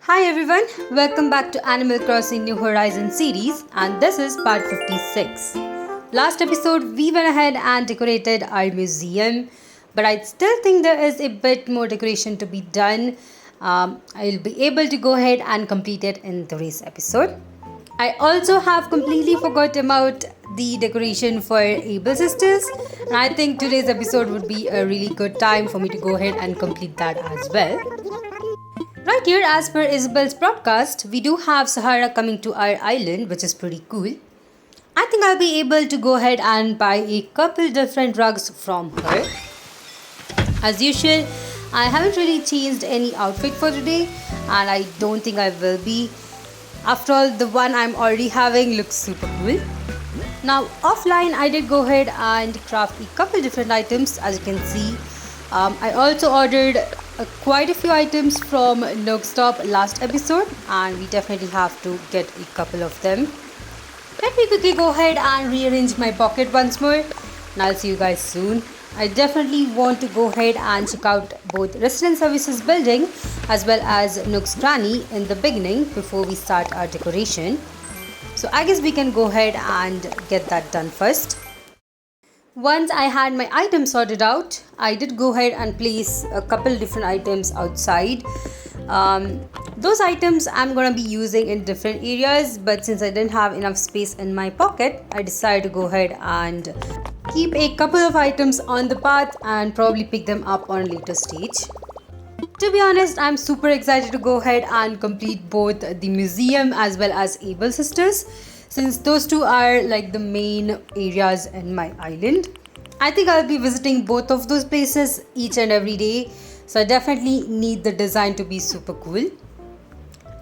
Hi everyone, welcome back to Animal Crossing New Horizons series, and this is part 56. Last episode we went ahead and decorated our museum, but I still think there is a bit more decoration to be done. I'll be able to go ahead and complete it in today's episode. I also have completely forgot about the decoration for Able Sisters, and I think today's episode would be a really good time for me to go ahead and complete that as well. Right here, as per Isabel's broadcast, we do have Sahara coming to our island, which is pretty cool. I think I'll be able to go ahead and buy a couple different rugs from her. As usual, I haven't really changed any outfit for today, and I don't think I will be. After all, the one I'm already having looks super cool. Now, offline, I did go ahead and craft a couple different items, as you can see. I also ordered quite a few items from Nook Stop last episode, and we definitely have to get a couple of them. Let me quickly go ahead and rearrange my pocket once more, and I'll see you guys soon. I definitely want to go ahead and check out both Resident Services building as well as Nook's Granny in the beginning before we start our decoration. So I guess we can go ahead and get that done first. Once I had my items sorted out, I did go ahead and place a couple different items outside. Those items I'm gonna be using in different areas, but since I didn't have enough space in my pocket, I decided to go ahead and keep a couple of items on the path and probably pick them up on a later stage. To be honest, I'm super excited to go ahead and complete both the museum as well as Able Sisters, since those two are like the main areas in my island. I think I'll be visiting both of those places each and every day, so I definitely need the design to be super cool.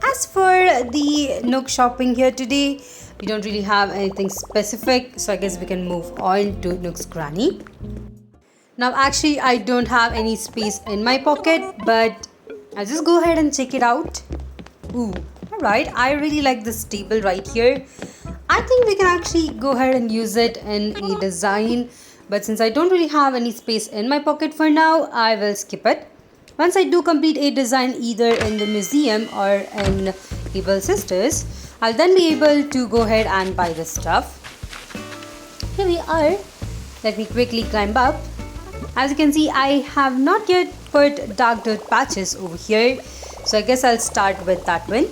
As for the Nook shopping here today, we don't really have anything specific, so I guess we can move on to Nook's Granny. Now actually I don't have any space in my pocket, but I'll just go ahead and check it out. Ooh, alright, I really like this table right here. I think we can actually go ahead and use it in a design, but since I don't really have any space in my pocket for now, I will skip it. Once I do complete a design either in the museum or in Able Sisters, I'll then be able to go ahead and buy the stuff. Here we are. Let me quickly climb up. As you can see, I have not yet put dark dirt patches over here, so I guess I'll start with that one.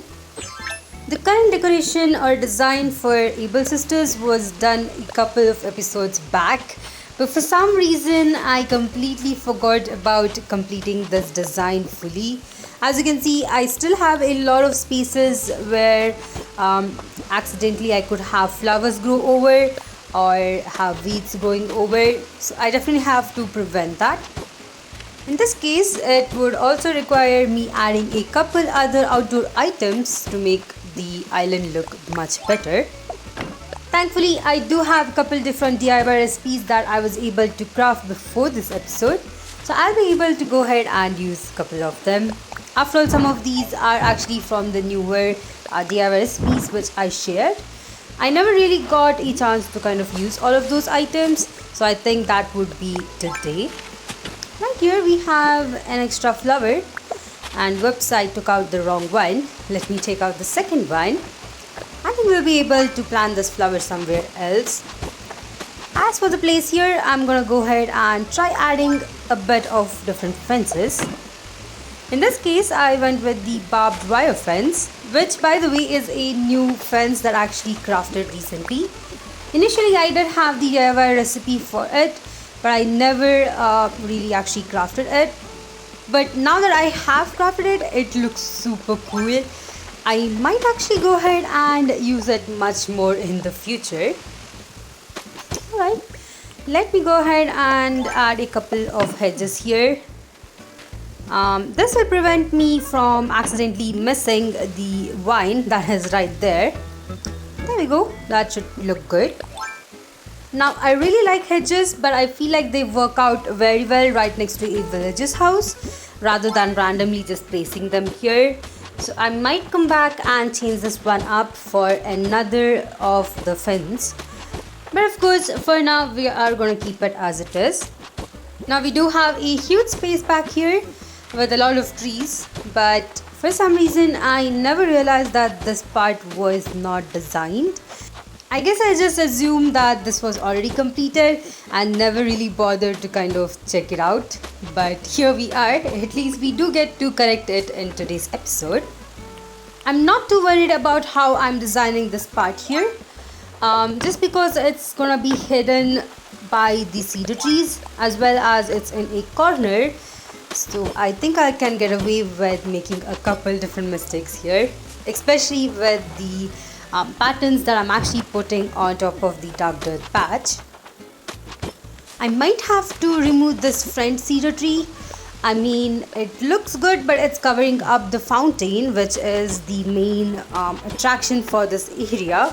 The current decoration or design for Able Sisters was done a couple of episodes back, but for some reason I completely forgot about completing this design fully. As you can see, I still have a lot of spaces where accidentally I could have flowers grow over or have weeds growing over, so I definitely have to prevent that. In this case, it would also require me adding a couple other outdoor items to make the island look much better. Thankfully, I do have a couple different DIY recipes that I was able to craft before this episode, so I'll be able to go ahead and use a couple of them. After all, some of these are actually from the newer DIY recipes which I shared. I never really got a chance to kind of use all of those items, so I think that would be today. Right here we have an extra flower, and whoops, I took out the wrong one. Let me take out the second one. I think we'll be able to plant this flower somewhere else. As for the place here, I'm gonna go ahead and try adding a bit of different fences. In this case, I went with the barbed wire fence, which by the way is a new fence that I actually crafted recently. Initially, I did have the DIY recipe for it, but I never really actually crafted it. But now that I have crafted it, it looks super cool. I might actually go ahead and use it much more in the future. Alright, let me go ahead and add a couple of hedges here. This will prevent me from accidentally missing the vine that is right there. There we go, that should look good. Now I really like hedges, but I feel like they work out very well right next to a villager's house rather than randomly just placing them here. So I might come back and change this one up for another of the fence. But of course, for now we are going to keep it as it is. Now we do have a huge space back here with a lot of trees, but For some reason, I never realized that this part was not designed. I guess I just assumed that this was already completed and never really bothered to kind of check it out. But here we are, at least we do get to correct it in today's episode. I'm not too worried about how I'm designing this part here, just because it's gonna be hidden by the cedar trees as well as it's in a corner. So I think I can get away with making a couple different mistakes here, especially with the patterns that I'm actually putting on top of the dark dirt patch. I might have to remove this front cedar tree. I mean, it looks good, but it's covering up the fountain, which is the main attraction for this area.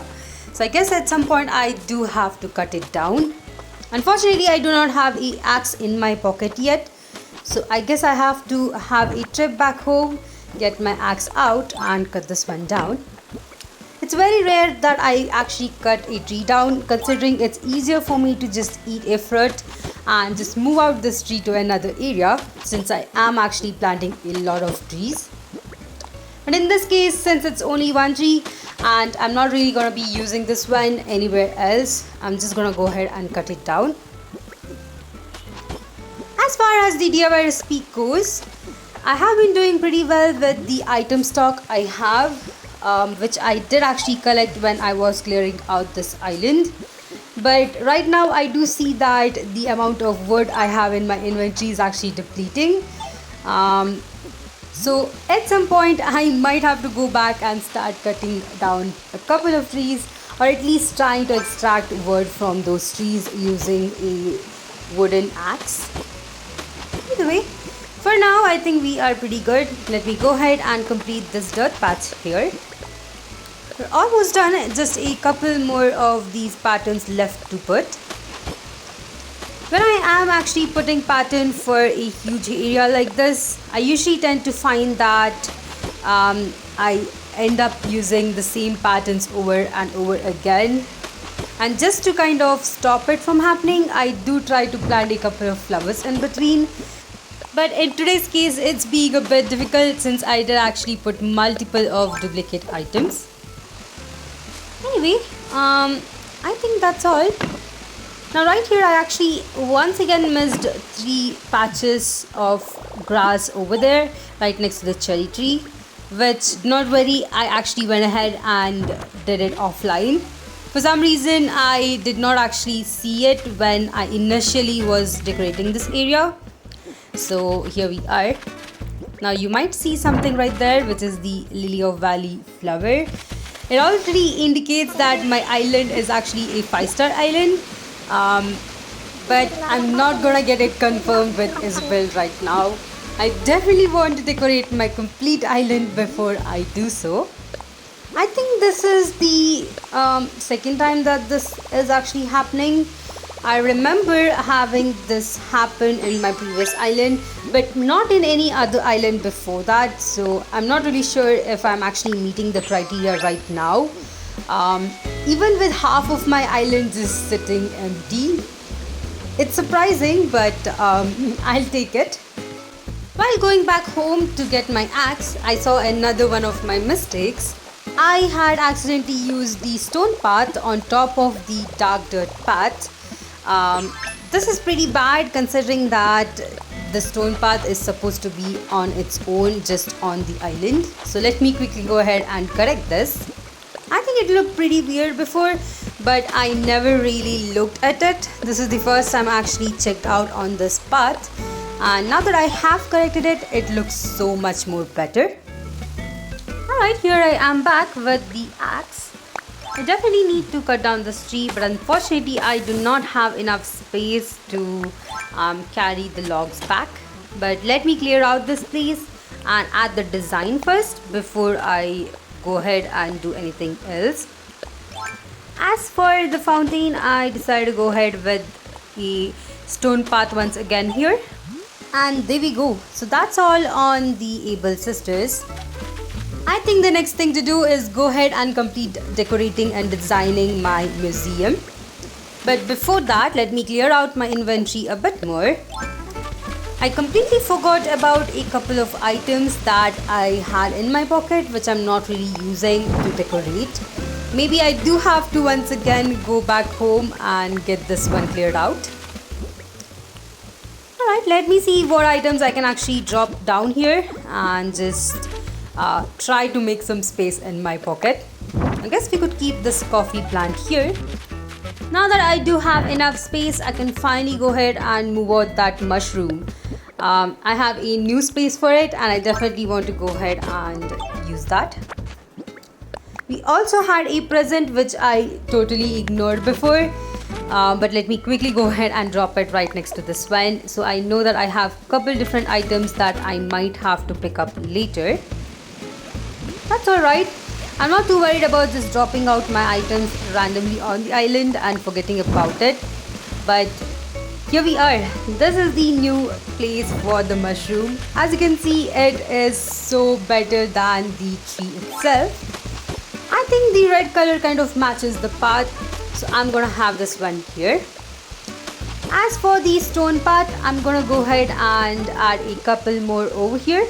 So I guess at some point I do have to cut it down. Unfortunately, I do not have an axe in my pocket yet. So I guess I have to have a trip back home, get my axe out and cut this one down. It's very rare that I actually cut a tree down, considering it's easier for me to just eat a fruit and just move out this tree to another area, since I am actually planting a lot of trees. But in this case, since it's only one tree and I'm not really going to be using this one anywhere else, I'm just going to go ahead and cut it down. As far as the DIY recipe goes, I have been doing pretty well with the item stock I have, which I did actually collect when I was clearing out this island. But right now I do see that the amount of wood I have in my inventory is actually depleting. So at some point I might have to go back and start cutting down a couple of trees, or at least trying to extract wood from those trees using a wooden axe. Either way, for now I think we are pretty good. Let me go ahead and complete this dirt patch here. We're almost done, just a couple more of these patterns left to put. When I am actually putting pattern for a huge area like this, I usually tend to find that I end up using the same patterns over and over again. And just to kind of stop it from happening, I do try to plant a couple of flowers in between. But in today's case, it's being a bit difficult since I did actually put multiple of duplicate items. Anyway, I think that's all. Now right here I actually once again missed 3 patches of grass over there right next to the cherry tree, which, not worry, I actually went ahead and did it offline. For some reason I did not actually see it when I initially was decorating this area. So here we are. Now you might see something right there, which is the lily of valley flower. It already indicates that my island is actually a 5-star island, but I'm not gonna get it confirmed with Isabel right now. I definitely want to decorate my complete island before I do so. I think this is the second time that this is actually happening. I remember having this happen in my previous island, but not in any other island before that. So I'm not really sure if I'm actually meeting the criteria right now. Even with half of my island just sitting empty. It's surprising, but I'll take it. While going back home to get my axe, I saw another one of my mistakes. I had accidentally used the stone path on top of the dark dirt path. This is pretty bad considering that the stone path is supposed to be on its own just on the island. So let me quickly go ahead and correct this. I think it looked pretty weird before, but I never really looked at it. This is the first time I actually checked out on this path, and now that I have corrected it, it looks so much more better. Alright, here I am back with the axe. I definitely need to cut down this tree, but unfortunately I do not have enough space to carry the logs back. But let me clear out this place and add the design first before I go ahead and do anything else. As for the fountain, I decided to go ahead with a stone path once again here. And there we go. So that's all on the Able sisters. I think the next thing to do is go ahead and complete decorating and designing my museum. But before that, let me clear out my inventory a bit more. I completely forgot about a couple of items that I had in my pocket which I'm not really using to decorate. Maybe I do have to once again go back home and get this one cleared out. Alright, let me see what items I can actually drop down here and just try to make some space in my pocket. I guess we could keep this coffee plant here. Now that I do have enough space, I can finally go ahead and move out that mushroom. I have a new space for it and I definitely want to go ahead and use that. We also had a present which I totally ignored before, but let me quickly go ahead and drop it right next to this one. So I know that I have a couple different items that I might have to pick up later. That's alright. I'm not too worried about just dropping out my items randomly on the island and forgetting about it. But here we are. This is the new place for the mushroom. As you can see, it is so better than the tree itself. I think the red color kind of matches the path, so I'm gonna have this one here. As for the stone path, I'm gonna go ahead and add a couple more over here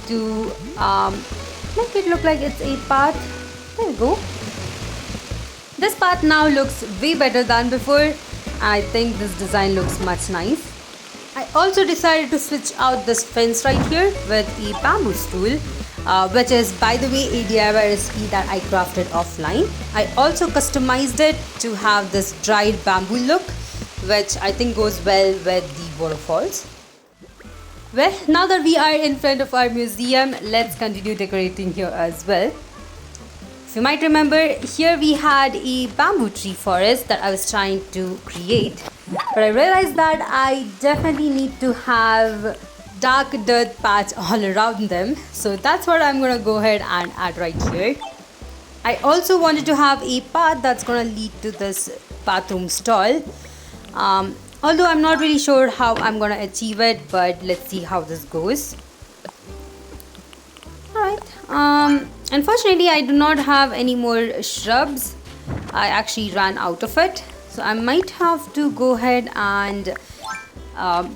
to make it look like it's a path. There we go. This path now looks way better than before. I think this design looks much nice. I also decided to switch out this fence right here with a bamboo stool, which is, by the way, a DIY recipe that I crafted offline. I also customized it to have this dried bamboo look, which I think goes well with the waterfalls. Well, now that we are in front of our museum, let's continue decorating here as well. If you might remember, here we had a bamboo tree forest that I was trying to create, but I realized that I definitely need to have dark dirt patch all around them, so that's what I'm gonna go ahead and add right here. I also wanted to have a path that's gonna lead to this bathroom stall, although I'm not really sure how I'm gonna achieve it, but let's see how this goes. Alright, unfortunately I do not have any more shrubs. I actually ran out of it, so I might have to go ahead and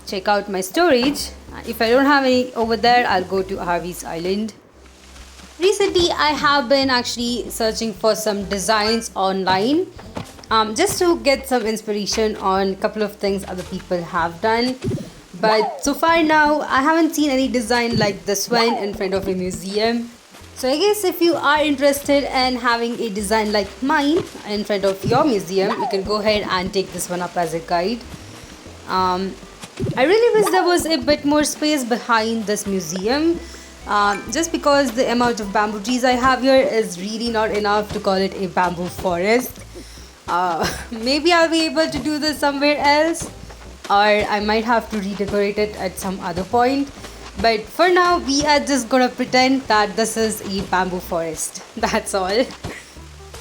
check out my storage. If I don't have any over there, I'll go to Harvey's Island. Recently I have been actually searching for some designs online, just to get some inspiration on a couple of things other people have done. But so far now, I haven't seen any design like this one in front of a museum. So I guess if you are interested in having a design like mine in front of your museum, you can go ahead and take this one up as a guide. I really wish there was a bit more space behind this museum, just because the amount of bamboo trees I have here is really not enough to call it a bamboo forest. Maybe I'll be able to do this somewhere else, or I might have to redecorate it at some other point. But for now, we are just gonna pretend that this is a bamboo forest. That's all.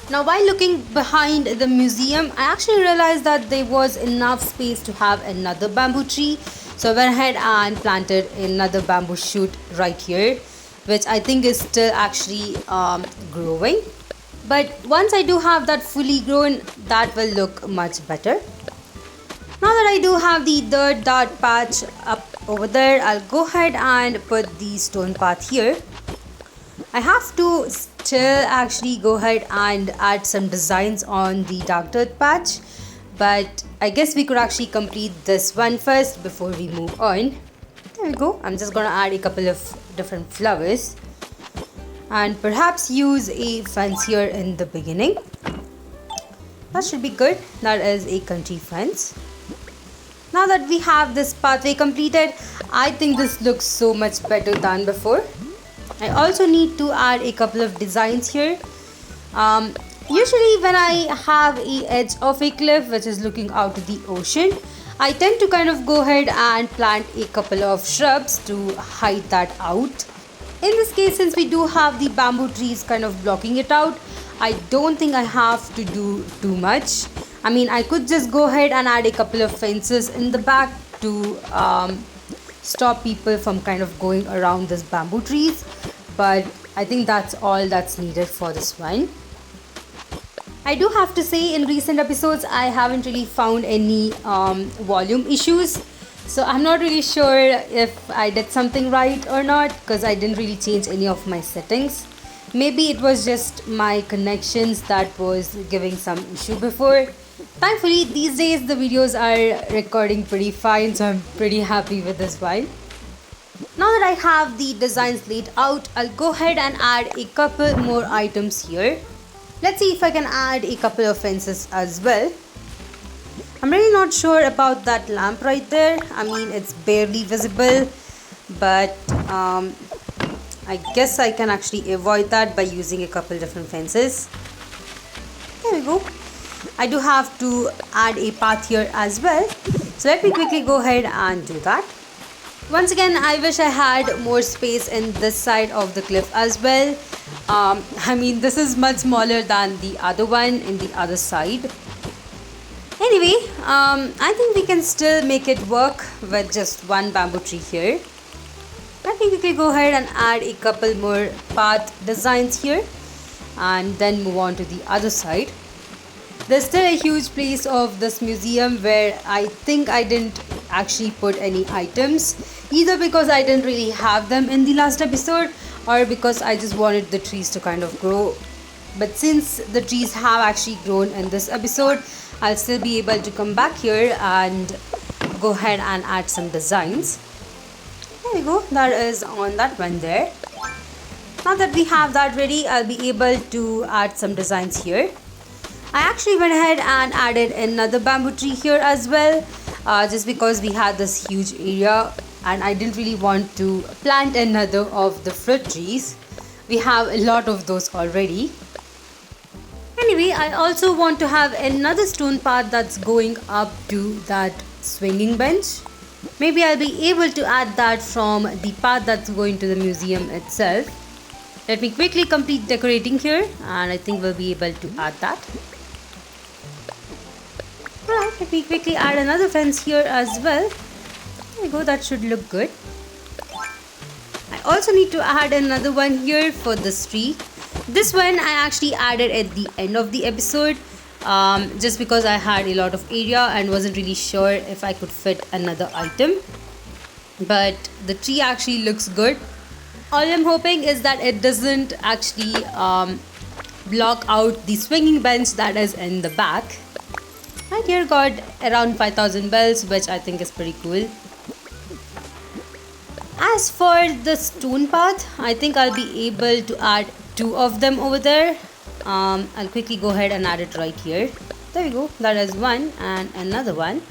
Now, while looking behind the museum, I actually realized that there was enough space to have another bamboo tree. So I went ahead and planted another bamboo shoot right here, which I think is still actually growing. But once I do have that fully grown, that will look much better. Now that I do have the dirt dart patch up over there, I'll go ahead and put the stone path here. I have to still actually go ahead and add some designs on the dark dirt patch, but I guess we could actually complete this one first before we move on. There we go. I'm just gonna add a couple of different flowers and perhaps use a fence here in the beginning. That should be good. That is a country fence. Now that we have this pathway completed, I think this looks so much better than before. I also need to add a couple of designs here. Usually when I have a edge of a cliff which is looking out to the ocean, I tend to kind of go ahead and plant a couple of shrubs to hide that out. In this case, since we do have the bamboo trees kind of blocking it out, I don't think I have to do too much. I mean, I could just go ahead and add a couple of fences in the back to stop people from kind of going around this bamboo trees, but I think that's all that's needed for this one. I do have to say, in recent episodes I haven't really found any volume issues. So I'm not really sure if I did something right or not because I didn't really change any of my settings. Maybe it was just my connections that was giving some issue before. Thankfully, these days the videos are recording pretty fine, so I'm pretty happy with this one. Now that I have the designs laid out, I'll go ahead and add a couple more items here. Let's see if I can add a couple of fences as well. I'm really not sure about that lamp right there. I mean, it's barely visible, but I guess I can actually avoid that by using a couple different fences. There we go. I do have to add a path here as well. So let me quickly go ahead and do that. Once again, I wish I had more space in this side of the cliff as well. I mean, this is much smaller than the other one in the other side. Anyway, I think we can still make it work with just one bamboo tree here. Let me quickly go ahead and add a couple more path designs here and then move on to the other side. There's still a huge place of this museum where I think I didn't actually put any items, either because I didn't really have them in the last episode or because I just wanted the trees to kind of grow. But since the trees have actually grown in this episode, I'll still be able to come back here and go ahead and add some designs. There we go, that is on that one there. Now that we have that ready, I'll be able to add some designs here. I actually went ahead and added another bamboo tree here as well, just because we had this huge area and I didn't really want to plant another of the fruit trees. We have a lot of those already. Anyway, I also want to have another stone path that's going up to that swinging bench. Maybe I'll be able to add that from the path that's going to the museum itself. Let me quickly complete decorating here and I think we'll be able to add that. Alright, let me quickly add another fence here as well. There we go, that should look good. I also need to add another one here for this tree. This one I actually added at the end of the episode just because I had a lot of area and wasn't really sure if I could fit another item. But the tree actually looks good. All I'm hoping is that it doesn't actually block out the swinging bench that is in the back. Right here got around 5000 bells, which I think is pretty cool. As for the stone path, I think I'll be able to add 2 of them over there. I'll quickly go ahead and add it right here. There we go, that is one and another one.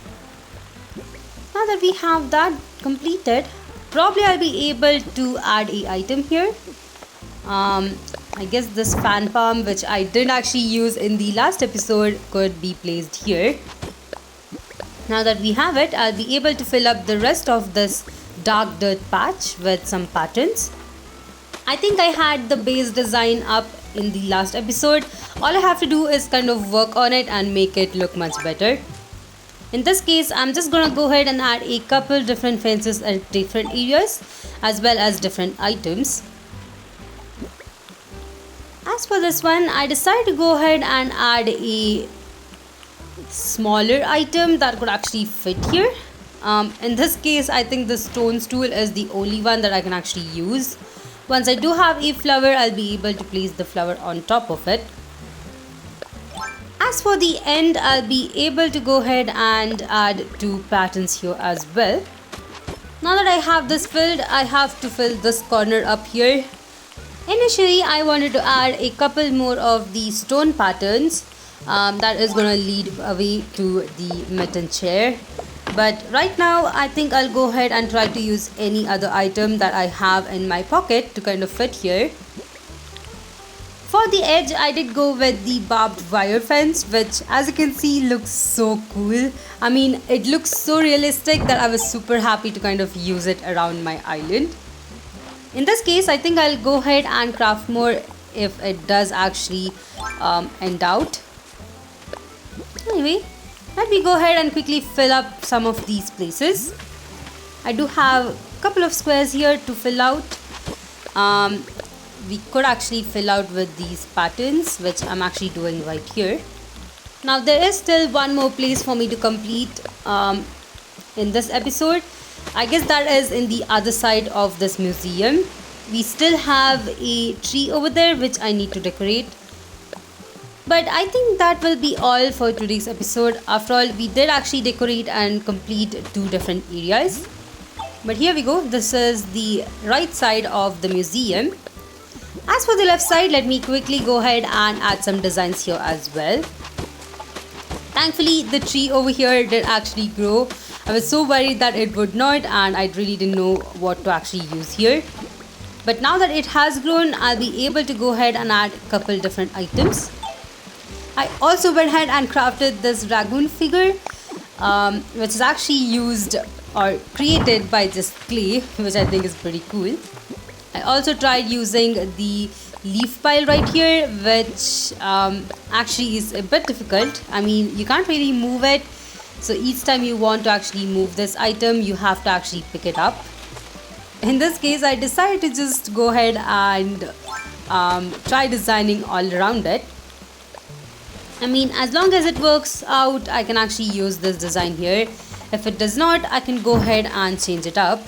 Now that we have that completed, probably I'll be able to add a item here. I guess this fan palm, which I didn't actually use in the last episode, could be placed here. Now that we have it, I'll be able to fill up the rest of this dark dirt patch with some patterns. I think I had the base design up in the last episode. All I have to do is kind of work on it and make it look much better. In this case, I'm just gonna go ahead and add a couple different fences at different areas as well as different items. As for this one, I decided to go ahead and add a smaller item that could actually fit here. In this case, I think the stone stool is the only one that I can actually use. Once I do have a flower, I'll be able to place the flower on top of it. As for the end, I'll be able to go ahead and add 2 patterns here as well. Now that I have this filled, I have to fill this corner up here. Initially, I wanted to add a couple more of the stone patterns that is going to lead away to the mitten chair. But right now, I think I'll go ahead and try to use any other item that I have in my pocket to kind of fit here. For the edge, I did go with the barbed wire fence, which as you can see looks so cool. I mean, it looks so realistic that I was super happy to kind of use it around my island. In this case, I think I'll go ahead and craft more if it does actually end out. Anyway, let me go ahead and quickly fill up some of these places. I do have a couple of squares here to fill out. We could actually fill out with these patterns, which I'm actually doing right here. Now there is still one more place for me to complete. in this episode. I guess that is in the other side of this museum. We still have a tree over there which I need to decorate. But I think that will be all for today's episode. After all, we did actually decorate and complete 2 different areas. But here we go. This is the right side of the museum. As for the left side, let me quickly go ahead and add some designs here as well. Thankfully, the tree over here did actually grow. I was so worried that it would not, and I really didn't know what to actually use here. But now that it has grown, I'll be able to go ahead and add a couple different items. I also went ahead and crafted this dragoon figure, which is actually used or created by just clay, which I think is pretty cool. I also tried using the leaf pile right here, which actually is a bit difficult. I mean, you can't really move it, so each time you want to actually move this item, you have to actually pick it up. In this case, I decided to just go ahead and try designing all around it. I mean, as long as it works out, I can actually use this design here. If it does not, I can go ahead and change it up.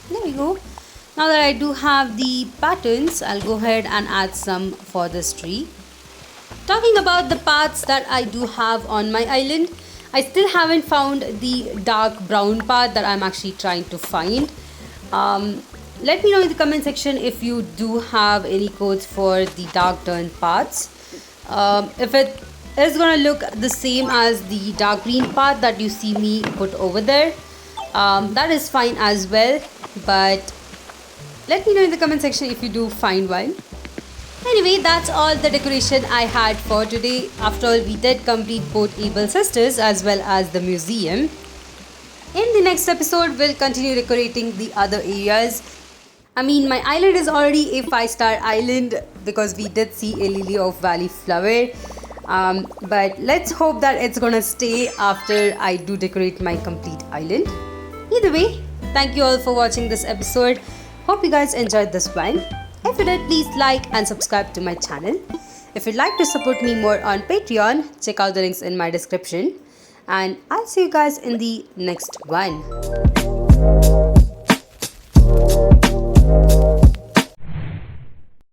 There we go. Now that I do have the patterns, I'll go ahead and add some for this tree. Talking about the paths that I do have on my island, I still haven't found the dark brown path that I'm actually trying to find. Let me know in the comment section if you do have any codes for the dark turn paths. If it is gonna look the same as the dark green path that you see me put over there, that is fine as well, but let me know in the comment section if you do find one. Anyway, that's all the decoration I had for today. After all, we did complete both Able Sisters as well as the museum. In the next episode, we'll continue decorating the other areas. I mean, my island is already a 5-star island because we did see a lily of valley flower. But let's hope that it's gonna stay after I do decorate my complete island. Either way, thank you all for watching this episode. Hope you guys enjoyed this one. If you did, please like and subscribe to my channel. If you'd like to support me more on Patreon, check out the links in my description. And I'll see you guys in the next one.